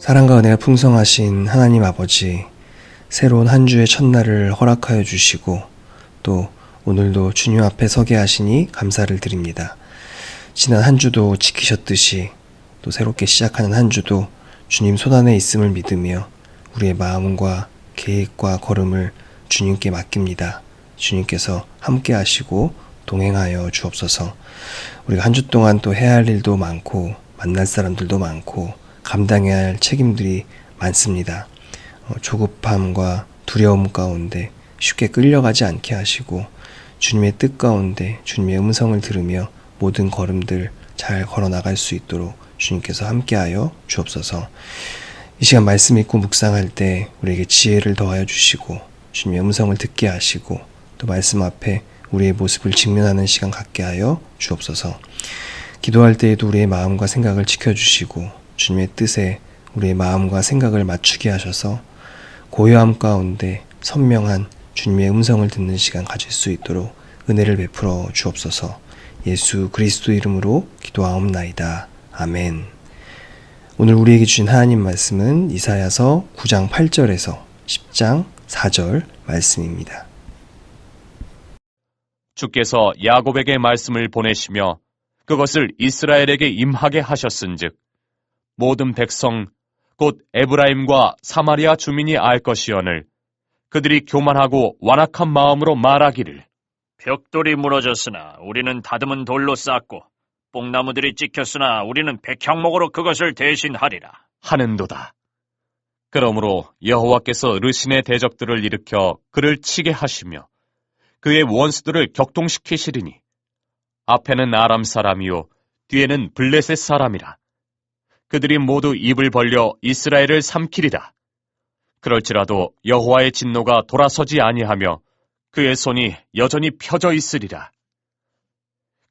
사랑과 은혜가 풍성하신 하나님 아버지, 새로운 한 주의 첫날을 허락하여 주시고 또 오늘도 주님 앞에 서게 하시니 감사를 드립니다. 지난 한 주도 지키셨듯이 또 새롭게 시작하는 한 주도 주님 손안에 있음을 믿으며 우리의 마음과 계획과 걸음을 주님께 맡깁니다. 주님께서 함께 하시고 동행하여 주옵소서. 우리가 한 주 동안 또 해야 할 일도 많고 만날 사람들도 많고 감당해야 할 책임들이 많습니다. 조급함과 두려움 가운데 쉽게 끌려가지 않게 하시고 주님의 뜻 가운데 주님의 음성을 들으며 모든 걸음들 잘 걸어 나갈 수 있도록 주님께서 함께하여 주옵소서. 이 시간 말씀 읽고 묵상할 때 우리에게 지혜를 더하여 주시고 주님의 음성을 듣게 하시고 또 말씀 앞에 우리의 모습을 직면하는 시간 갖게 하여 주옵소서. 기도할 때에도 우리의 마음과 생각을 지켜주시고 주님의 뜻에 우리의 마음과 생각을 맞추게 하셔서 고요함 가운데 선명한 주님의 음성을 듣는 시간 가질 수 있도록 은혜를 베풀어 주옵소서. 예수 그리스도 이름으로 기도하옵나이다. 아멘. 오늘 우리에게 주신 하나님 말씀은 이사야서 9장 8절에서 10장 4절 말씀입니다. 주께서 야곱에게 말씀을 보내시며 그것을 이스라엘에게 임하게 하셨은즉 모든 백성 곧 에브라임과 사마리아 주민이 알 것이오늘 그들이 교만하고 완악한 마음으로 말하기를 벽돌이 무너졌으나 우리는 다듬은 돌로 쌓고 뽕나무들이 찍혔으나 우리는 백향목으로 그것을 대신하리라 하는도다. 그러므로 여호와께서 르신의 대적들을 일으켜 그를 치게 하시며 그의 원수들을 격동시키시리니 앞에는 아람 사람이요 뒤에는 블레셋 사람이라. 그들이 모두 입을 벌려 이스라엘을 삼키리라. 그럴지라도 여호와의 진노가 돌아서지 아니하며 그의 손이 여전히 펴져 있으리라.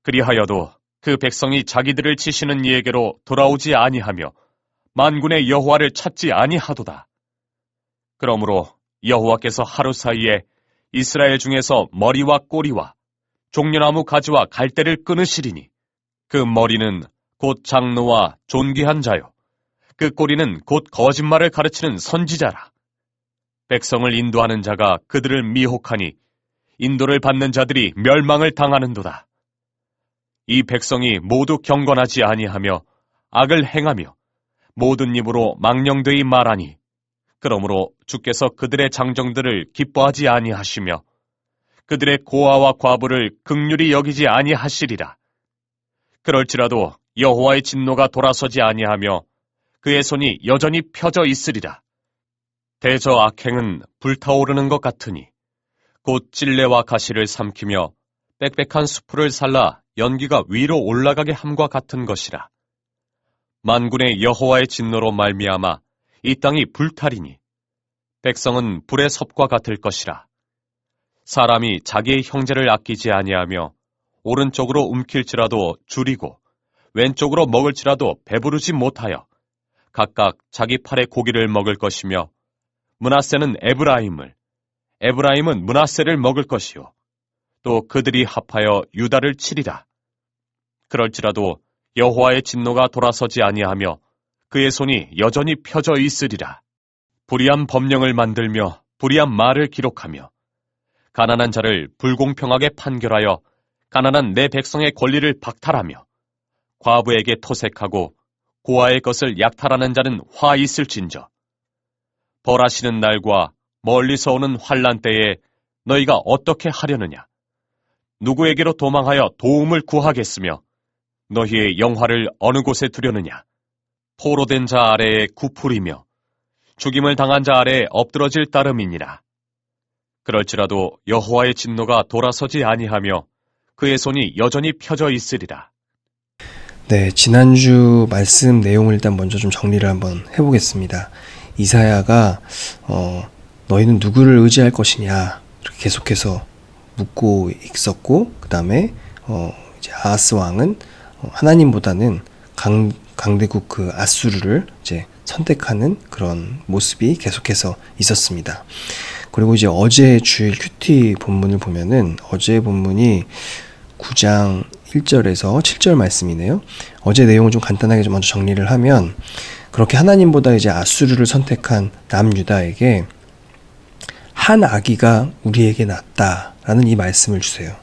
그리하여도 그 백성이 자기들을 치시는 이에게로 돌아오지 아니하며 만군의 여호와를 찾지 아니하도다. 그러므로 여호와께서 하루 사이에 이스라엘 중에서 머리와 꼬리와 종려나무 가지와 갈대를 끊으시리니 그 머리는 곧 장로와 존귀한 자요 그 꼬리는 곧 거짓말을 가르치는 선지자라. 백성을 인도하는 자가 그들을 미혹하니 인도를 받는 자들이 멸망을 당하는도다. 이 백성이 모두 경건하지 아니하며 악을 행하며 모든 입으로 망령되이 말하니 그러므로 주께서 그들의 장정들을 기뻐하지 아니하시며 그들의 고아와 과부를 긍휼히 여기지 아니하시리라. 그럴지라도 여호와의 진노가 돌아서지 아니하며 그의 손이 여전히 펴져 있으리라. 대저 악행은 불타오르는 것 같으니 곧 찔레와 가시를 삼키며 빽빽한 수풀을 살라 연기가 위로 올라가게 함과 같은 것이라. 만군의 여호와의 진노로 말미암아 이 땅이 불타리니 백성은 불의 섭과 같을 것이라. 사람이 자기의 형제를 아끼지 아니하며 오른쪽으로 움킬지라도 줄이고 왼쪽으로 먹을지라도 배부르지 못하여 각각 자기 팔의 고기를 먹을 것이며 므낫세는 에브라임을 에브라임은 므낫세를 먹을 것이요 또 그들이 합하여 유다를 치리라. 그럴지라도 여호와의 진노가 돌아서지 아니하며 그의 손이 여전히 펴져 있으리라. 불의한 법령을 만들며 불의한 말을 기록하며 가난한 자를 불공평하게 판결하여 가난한 내 백성의 권리를 박탈하며 과부에게 토색하고 고아의 것을 약탈하는 자는 화 있을진저. 벌하시는 날과 멀리서 오는 환난 때에 너희가 어떻게 하려느냐? 누구에게로 도망하여 도움을 구하겠으며 너희의 영화를 어느 곳에 두려느냐? 포로된 자 아래에 구풀이며 죽임을 당한 자 아래에 엎드러질 따름이니라. 그럴지라도 여호와의 진노가 돌아서지 아니하며 그의 손이 여전히 펴져 있으리라. 네, 지난주 말씀 내용을 일단 먼저 좀 정리를 한번 해보겠습니다. 이사야가 너희는 누구를 의지할 것이냐 이렇게 계속해서 묻고 있었고 그 다음에 이제 아하스 왕은 하나님보다는 강대국 그 아수르를 이제 선택하는 그런 모습이 계속해서 있었습니다. 그리고 이제 어제 주일 큐티 본문을 보면은 어제 본문이 9장 1절에서 7절 말씀이네요. 어제 내용을 좀 간단하게 좀 먼저 정리를 하면 그렇게 하나님보다 이제 아수르를 선택한 남유다에게 한 아기가 우리에게 낫다라는 이 말씀을 주세요.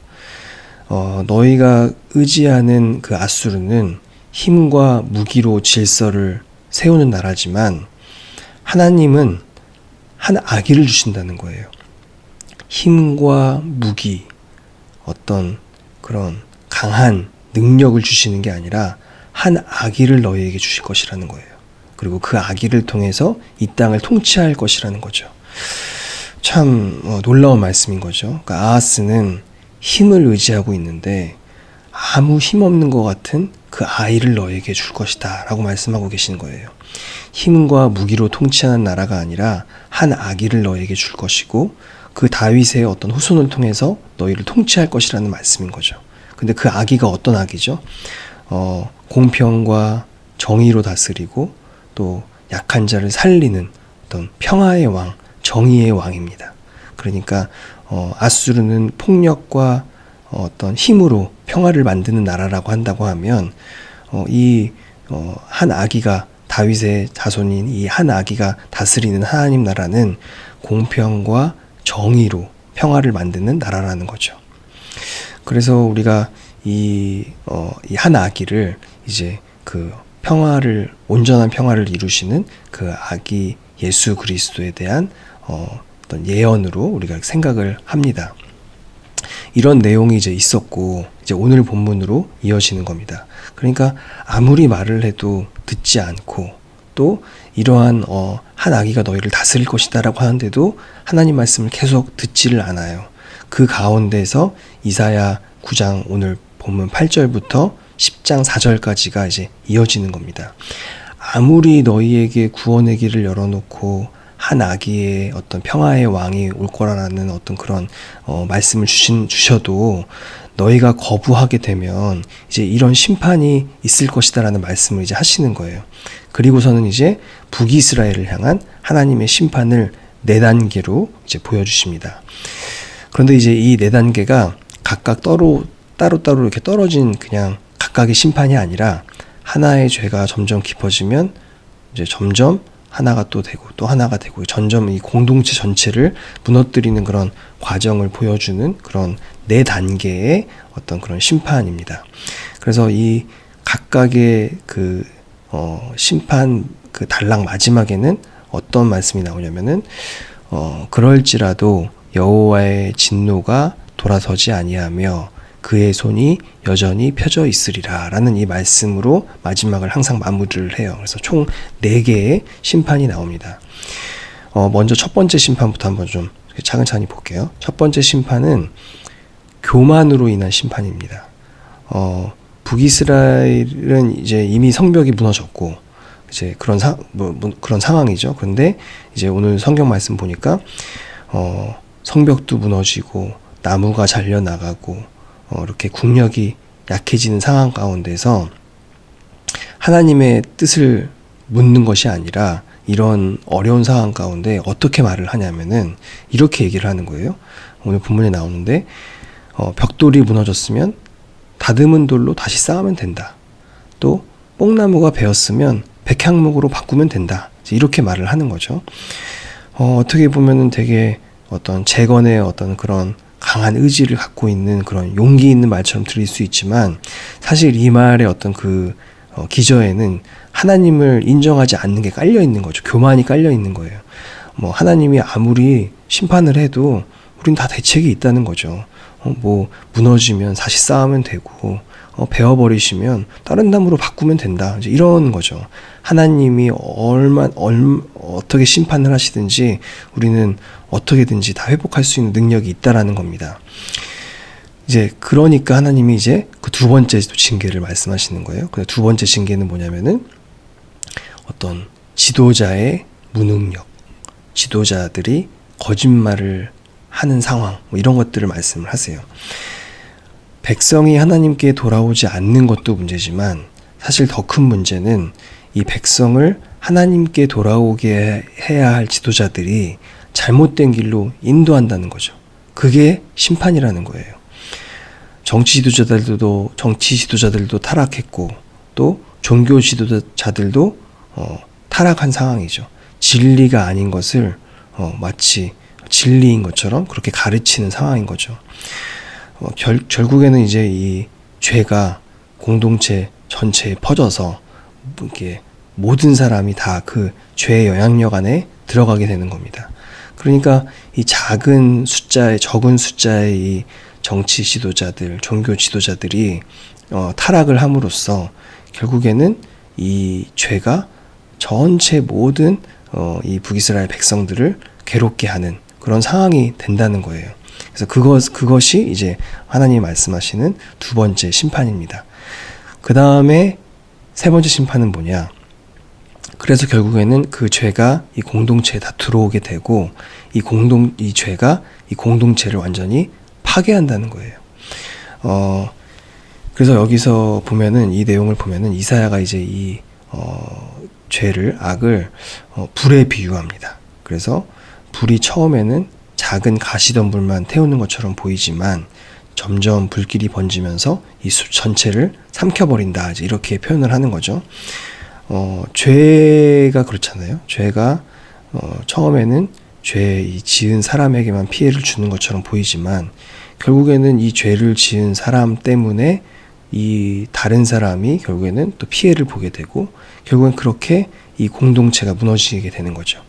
너희가 의지하는 그 아수르는 힘과 무기로 질서를 세우는 나라지만 하나님은 한 아기를 주신다는 거예요. 힘과 무기, 어떤 그런 강한 능력을 주시는 게 아니라 한 아기를 너희에게 주실 것이라는 거예요. 그리고 그 아기를 통해서 이 땅을 통치할 것이라는 거죠. 참 놀라운 말씀인 거죠. 그러니까 아하스는 힘을 의지하고 있는데 아무 힘없는 것 같은 그 아이를 너에게 줄 것이다 라고 말씀하고 계시는 거예요. 힘과 무기로 통치하는 나라가 아니라 한 아기를 너에게 줄 것이고 그 다윗의 어떤 후손을 통해서 너희를 통치할 것이라는 말씀인 거죠. 근데 그 아기가 어떤 아기죠? 공평과 정의로 다스리고 또 약한 자를 살리는 어떤 평화의 왕, 정의의 왕입니다. 그러니까 아수르는 폭력과 어떤 힘으로 평화를 만드는 나라라고 한다고 하면 한 아기가 다윗의 자손인 이 한 아기가 다스리는 하나님 나라는 공평과 정의로 평화를 만드는 나라라는 거죠. 그래서 우리가 이 한 아기를 이제 그 평화를 온전한 평화를 이루시는 그 아기 예수 그리스도에 대한 어떤 예언으로 우리가 생각을 합니다. 이런 내용이 이제 있었고 이제 오늘 본문으로 이어지는 겁니다. 그러니까 아무리 말을 해도 듣지 않고 또 이러한 한 아기가 너희를 다스릴 것이다라고 하는데도 하나님 말씀을 계속 듣지를 않아요. 그 가운데서 이사야 9장 오늘 본문 8절부터 10장 4절까지가 이제 이어지는 겁니다. 아무리 너희에게 구원의 길을 열어놓고 한 아기의 어떤 평화의 왕이 올 거라는 어떤 그런 말씀을 주셔도 너희가 거부하게 되면 이제 이런 심판이 있을 것이다라는 말씀을 이제 하시는 거예요. 그리고서는 이제 북이스라엘을 향한 하나님의 심판을 4단계로 이제 보여주십니다. 그런데 이제 이 4단계가 각각 따로따로 이렇게 떨어진 그냥 각각의 심판이 아니라 하나의 죄가 점점 깊어지면 이제 점점 하나가 또 되고 또 하나가 되고 점점 이 공동체 전체를 무너뜨리는 그런 과정을 보여주는 그런 4단계의 어떤 그런 심판입니다. 그래서 이 각각의 그 심판 그 단락 마지막에는 어떤 말씀이 나오냐면은 그럴지라도 여호와의 진노가 돌아서지 아니하며 그의 손이 여전히 펴져 있으리라 라는 이 말씀으로 마지막을 항상 마무리를 해요. 그래서 총 4개의 심판이 나옵니다. 먼저 첫 번째 심판부터 한번 좀 차근차근히 볼게요. 첫 번째 심판은 교만으로 인한 심판입니다. 북이스라엘은 이제 이미 성벽이 무너졌고 이제 그런 그런 상황이죠. 그런데 이제 오늘 성경 말씀 보니까 성벽도 무너지고 나무가 잘려 나가고 이렇게 국력이 약해지는 상황 가운데서 하나님의 뜻을 묻는 것이 아니라 이런 어려운 상황 가운데 어떻게 말을 하냐면은 이렇게 얘기를 하는 거예요. 오늘 본문에 나오는데 벽돌이 무너졌으면 다듬은 돌로 다시 쌓으면 된다. 또 뽕나무가 베었으면 백향목으로 바꾸면 된다. 이렇게 말을 하는 거죠. 어떻게 보면은 되게 어떤 재건의 어떤 그런 강한 의지를 갖고 있는 그런 용기 있는 말처럼 들릴 수 있지만 사실 이 말의 어떤 그 기저에는 하나님을 인정하지 않는 게 깔려 있는 거죠. 교만이 깔려 있는 거예요. 하나님이 아무리 심판을 해도 우린 다 대책이 있다는 거죠. 무너지면 다시 쌓으면 되고 베어버리시면 다른 나무로 바꾸면 된다. 이제 이런 거죠. 하나님이 어떻게 심판을 하시든지 우리는 어떻게든지 다 회복할 수 있는 능력이 있다라는 겁니다. 이제 그러니까 하나님이 이제 그 두 번째 징계를 말씀하시는 거예요. 그 두 번째 징계는 뭐냐면은 어떤 지도자의 무능력, 지도자들이 거짓말을 하는 상황, 이런 것들을 말씀을 하세요. 백성이 하나님께 돌아오지 않는 것도 문제지만 사실 더 큰 문제는 이 백성을 하나님께 돌아오게 해야 할 지도자들이 잘못된 길로 인도한다는 거죠. 그게 심판이라는 거예요. 정치 지도자들도 타락했고 또 종교 지도자들도 타락한 상황이죠. 진리가 아닌 것을 마치 진리인 것처럼 그렇게 가르치는 상황인 거죠. 결국에는 이제 이 죄가 공동체 전체에 퍼져서 이렇게 모든 사람이 다 그 죄의 영향력 안에 들어가게 되는 겁니다. 그러니까 이 적은 숫자의 이 정치 지도자들, 종교 지도자들이 타락을 함으로써 결국에는 이 죄가 전체 모든 이 북이스라엘 백성들을 괴롭게 하는 그런 상황이 된다는 거예요. 그래서 그것이 이제 하나님이 말씀하시는 두 번째 심판입니다. 그 다음에 세 번째 심판은 뭐냐? 그래서 결국에는 그 죄가 이 공동체에 다 들어오게 되고 이 죄가 이 공동체를 완전히 파괴한다는 거예요. 그래서 여기서 보면은 이 내용을 보면은 이사야가 이제 이 악을 불에 비유합니다. 그래서 불이 처음에는 작은 가시덤불만 태우는 것처럼 보이지만 점점 불길이 번지면서 이 숲 전체를 삼켜버린다. 이렇게 표현을 하는 거죠. 죄가 그렇잖아요. 죄가 처음에는 죄 지은 사람에게만 피해를 주는 것처럼 보이지만 결국에는 이 죄를 지은 사람 때문에 이 다른 사람이 결국에는 또 피해를 보게 되고 결국엔 그렇게 이 공동체가 무너지게 되는 거죠.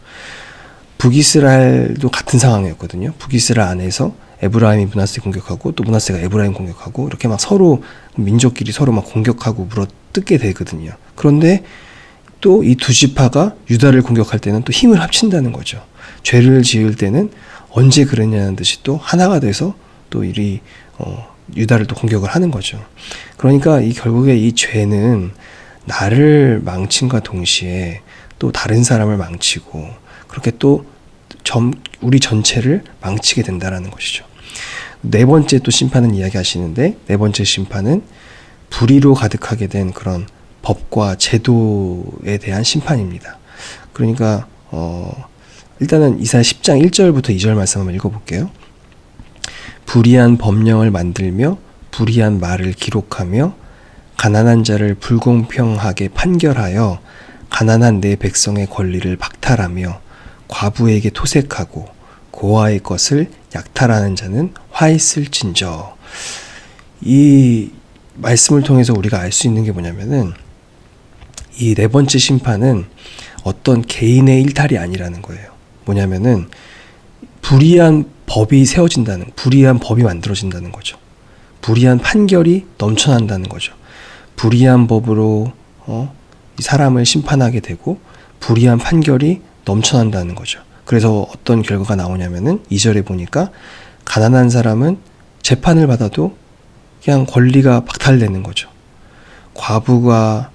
북이스라엘도 같은 상황이었거든요. 북이스라엘 안에서 에브라임이 므낫세 공격하고 또 므낫세가 에브라임 공격하고 이렇게 막 서로 민족끼리 서로 막 공격하고 물어뜯게 되거든요. 그런데 또 이 두 지파가 유다를 공격할 때는 또 힘을 합친다는 거죠. 죄를 지을 때는 언제 그랬냐는 듯이 또 하나가 돼서 또 유다를 또 공격을 하는 거죠. 그러니까 결국에 이 죄는 나를 망친과 동시에 또 다른 사람을 망치고 그렇게 또 우리 전체를 망치게 된다라는 것이죠. 네 번째 또 심판은 이야기하시는데 네 번째 심판은 불의로 가득하게 된 그런 법과 제도에 대한 심판입니다. 그러니까 일단은 이사야 10장 1절부터 2절 말씀 한번 읽어볼게요. 불의한 법령을 만들며 불의한 말을 기록하며 가난한 자를 불공평하게 판결하여 가난한 내 백성의 권리를 박탈하며 과부에게 토색하고 고아의 것을 약탈하는 자는 화 있을진저. 이 말씀을 통해서 우리가 알 수 있는 게 뭐냐면은 이 네 번째 심판은 어떤 개인의 일탈이 아니라는 거예요. 뭐냐면은 불의한 법이 불의한 법이 만들어진다는 거죠. 불의한 판결이 넘쳐난다는 거죠. 불의한 법으로 이 사람을 심판하게 되고 불의한 판결이 넘쳐난다는 거죠. 그래서 어떤 결과가 나오냐면은 2절에 보니까 가난한 사람은 재판을 받아도 그냥 권리가 박탈되는 거죠. 가부와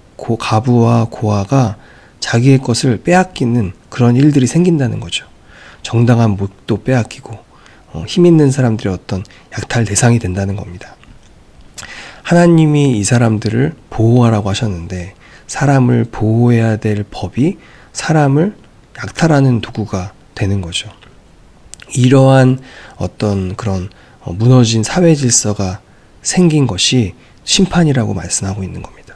고아가 자기의 것을 빼앗기는 그런 일들이 생긴다는 거죠. 정당한 몫도 빼앗기고 힘 있는 사람들의 어떤 약탈 대상이 된다는 겁니다. 하나님이 이 사람들을 보호하라고 하셨는데 사람을 보호해야 될 법이 사람을 약탈하는 도구가 되는 거죠. 이러한 어떤 그런 무너진 사회 질서가 생긴 것이 심판이라고 말씀하고 있는 겁니다.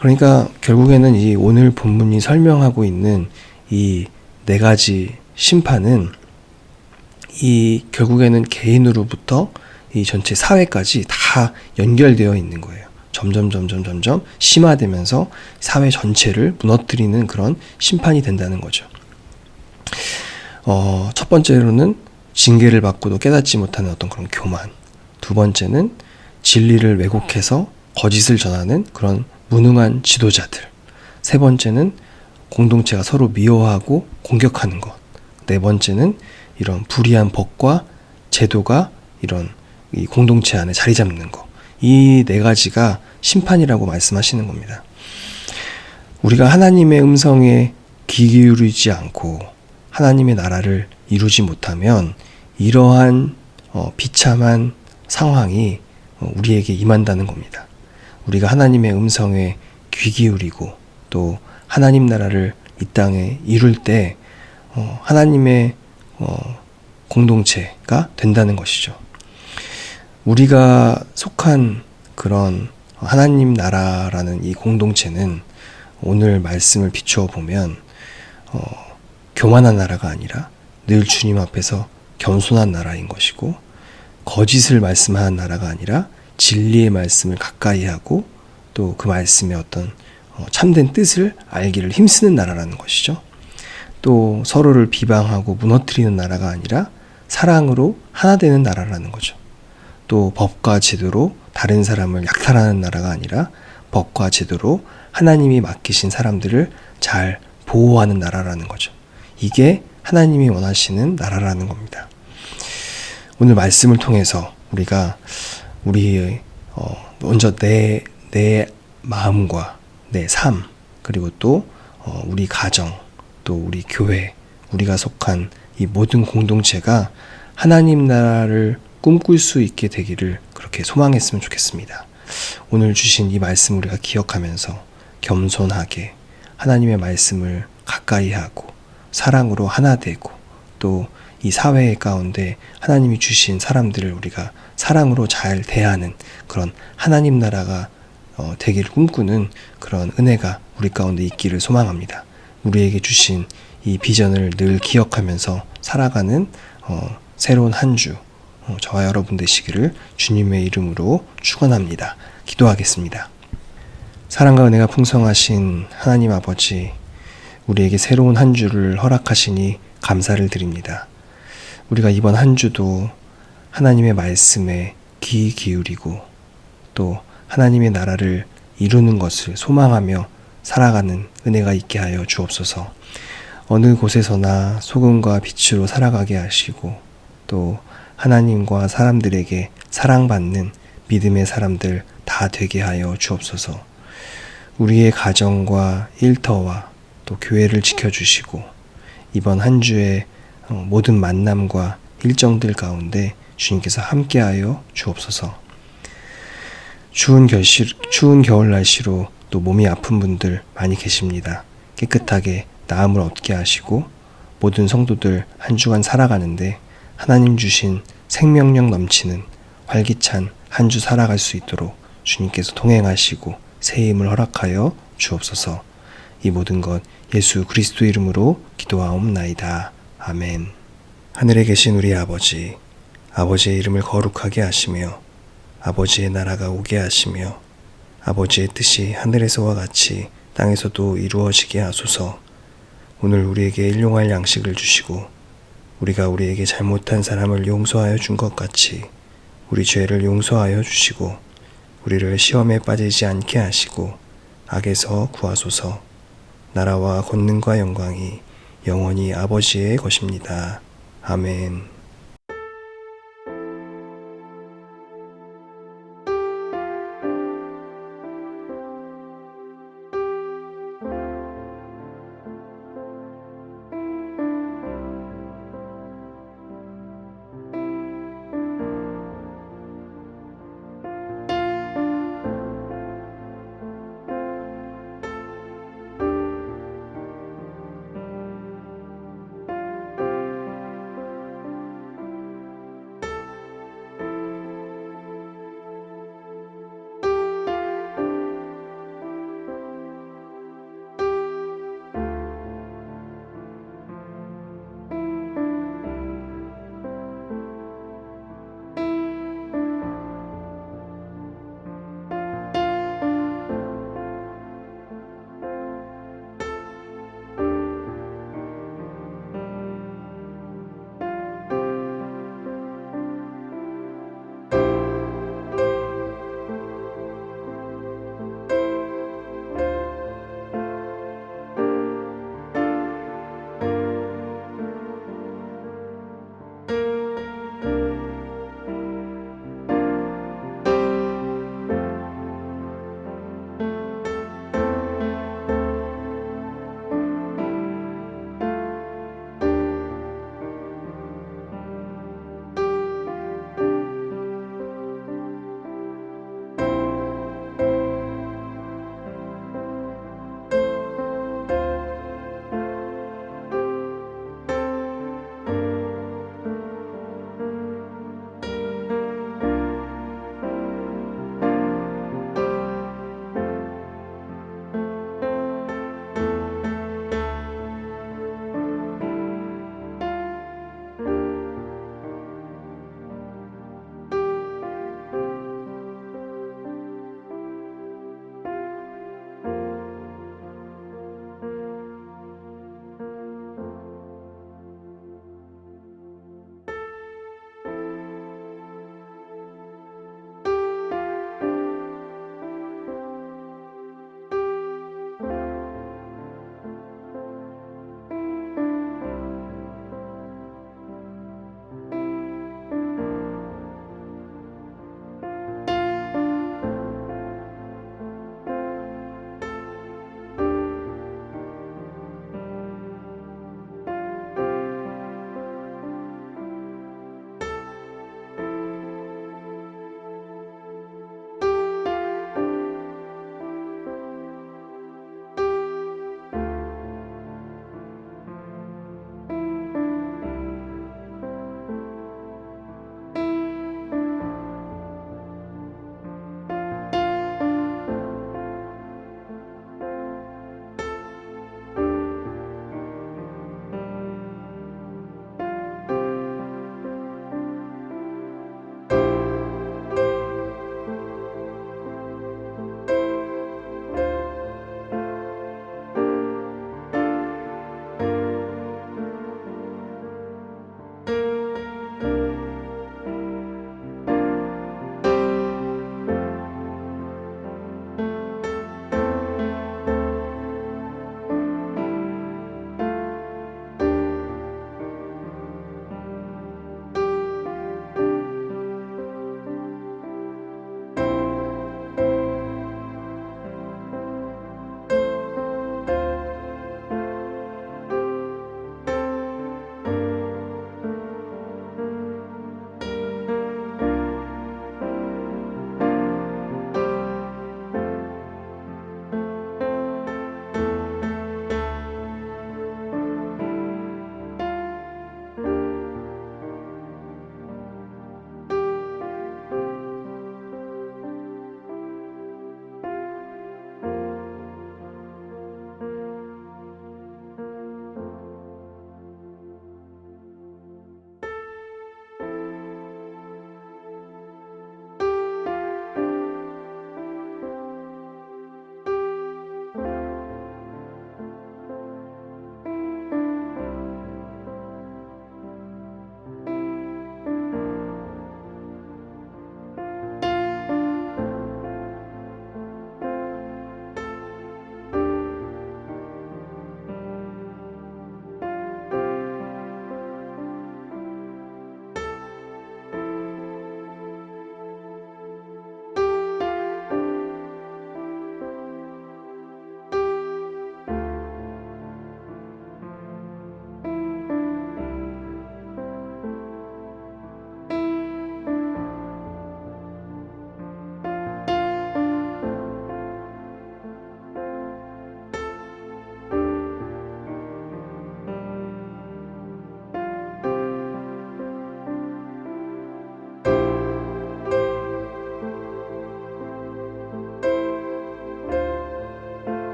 그러니까 결국에는 이 오늘 본문이 설명하고 있는 이 네 가지 심판은 이 결국에는 개인으로부터 이 전체 사회까지 다 연결되어 있는 거예요. 점점 심화되면서 사회 전체를 무너뜨리는 그런 심판이 된다는 거죠. 첫 번째로는 징계를 받고도 깨닫지 못하는 어떤 그런 교만. 두 번째는 진리를 왜곡해서 거짓을 전하는 그런 무능한 지도자들. 세 번째는 공동체가 서로 미워하고 공격하는 것. 네 번째는 이런 불의한 법과 제도가 이런 이 공동체 안에 자리 잡는 것. 이 네 가지가 심판이라고 말씀하시는 겁니다. 우리가 하나님의 음성에 귀 기울이지 않고 하나님의 나라를 이루지 못하면 이러한 비참한 상황이 우리에게 임한다는 겁니다. 우리가 하나님의 음성에 귀 기울이고 또 하나님 나라를 이 땅에 이룰 때 하나님의 공동체가 된다는 것이죠. 우리가 속한 그런 하나님 나라라는 이 공동체는 오늘 말씀을 비추어 보면 교만한 나라가 아니라 늘 주님 앞에서 겸손한 나라인 것이고, 거짓을 말씀하는 나라가 아니라 진리의 말씀을 가까이 하고 또 그 말씀의 어떤 참된 뜻을 알기를 힘쓰는 나라라는 것이죠. 또 서로를 비방하고 무너뜨리는 나라가 아니라 사랑으로 하나 되는 나라라는 거죠. 또 법과 제도로 다른 사람을 약탈하는 나라가 아니라 법과 제도로 하나님이 맡기신 사람들을 잘 보호하는 나라라는 거죠. 이게 하나님이 원하시는 나라라는 겁니다. 오늘 말씀을 통해서 우리가 먼저 내 마음과 내 삶, 그리고 또 우리 가정, 또 우리 교회, 우리가 속한 이 모든 공동체가 하나님 나라를 꿈꿀 수 있게 되기를 그렇게 소망했으면 좋겠습니다. 오늘 주신 이 말씀을 우리가 기억하면서 겸손하게 하나님의 말씀을 가까이 하고 사랑으로 하나 되고, 또 이 사회 가운데 하나님이 주신 사람들을 우리가 사랑으로 잘 대하는 그런 하나님 나라가 되기를 꿈꾸는 그런 은혜가 우리 가운데 있기를 소망합니다. 우리에게 주신 이 비전을 늘 기억하면서 살아가는 새로운 한 주 저와 여러분 되시기를 주님의 이름으로 축원합니다. 기도하겠습니다. 사랑과 은혜가 풍성하신 하나님 아버지, 우리에게 새로운 한 주를 허락하시니 감사를 드립니다. 우리가 이번 한 주도 하나님의 말씀에 귀 기울이고 또 하나님의 나라를 이루는 것을 소망하며 살아가는 은혜가 있게 하여 주옵소서. 어느 곳에서나 소금과 빛으로 살아가게 하시고, 또 하나님과 사람들에게 사랑받는 믿음의 사람들 다 되게 하여 주옵소서. 우리의 가정과 일터와 또 교회를 지켜주시고, 이번 한 주의 모든 만남과 일정들 가운데 주님께서 함께하여 주옵소서. 추운 겨울 날씨로 또 몸이 아픈 분들 많이 계십니다. 깨끗하게 나음을 얻게 하시고, 모든 성도들 한 주간 살아가는데 하나님 주신 생명력 넘치는 활기찬 한 주 살아갈 수 있도록 주님께서 동행하시고 새 힘을 허락하여 주옵소서. 이 모든 것 예수 그리스도 이름으로 기도하옵나이다. 아멘. 하늘에 계신 우리 아버지, 아버지의 이름을 거룩하게 하시며 아버지의 나라가 오게 하시며 아버지의 뜻이 하늘에서와 같이 땅에서도 이루어지게 하소서. 오늘 우리에게 일용할 양식을 주시고, 우리가 우리에게 잘못한 사람을 용서하여 준 것 같이 우리 죄를 용서하여 주시고, 우리를 시험에 빠지지 않게 하시고 악에서 구하소서. 나라와 권능과 영광이 영원히 아버지의 것입니다. 아멘.